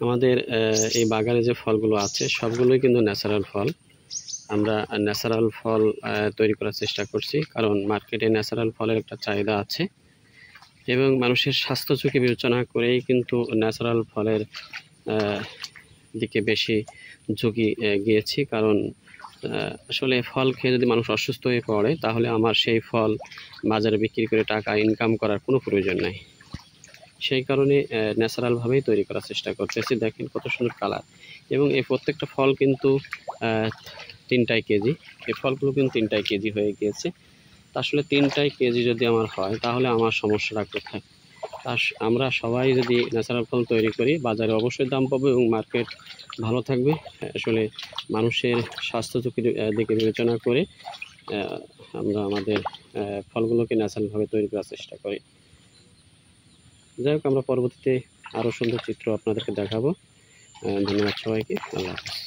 আমাদের এই বাগানে যে ফলগুলো আছে সবগুলোই কিন্তু ন্যাচারাল ফল। আমরা ন্যাচারাল ফল তৈরি করার চেষ্টা করছি, কারণ মার্কেটে ন্যাচারাল ফলের একটা চাহিদা আছে এবং মানুষের স্বাস্থ্য ঝুঁকি বিবেচনা করেই কিন্তু ন্যাচারাল ফলের দিকে বেশি ঝুঁকি গিয়েছি। কারণ আসলে ফল খেয়ে যদি মানুষ অসুস্থ হয়ে পড়ে তাহলে আমার সেই ফল বাজারে বিক্রি করে টাকা ইনকাম করার কোনো প্রয়োজন নাই। সেই কারণে ন্যাচারালভাবেই তৈরি করার চেষ্টা করতেছি। দেখেন কত সুন্দর কালার, এবং এই প্রত্যেকটা ফল কিন্তু 3টাই কেজি। এই ফলগুলো কিন্তু 3টাই কেজি হয়ে গিয়েছে। তা আসলে 3টাই কেজি যদি আমার হয় তাহলে আমার সমস্যাটা কোথায়? আমরা সবাই যদি ন্যাচারাল ফল তৈরি করি বাজারে অবশ্যই দাম পাবো এবং মার্কেট ভালো থাকবে। আসলে মানুষের স্বাস্থ্য ঝুঁকির দিকে বিবেচনা করে আমরা আমাদের ফলগুলোকে ন্যাচারালভাবে তৈরি করার চেষ্টা করি। যাই হোক, আমরা পরবর্তীতে আরও সুন্দর চিত্র আপনাদেরকে দেখাবো। ধন্যবাদ সবাইকে। আল্লাহ হাফেজ।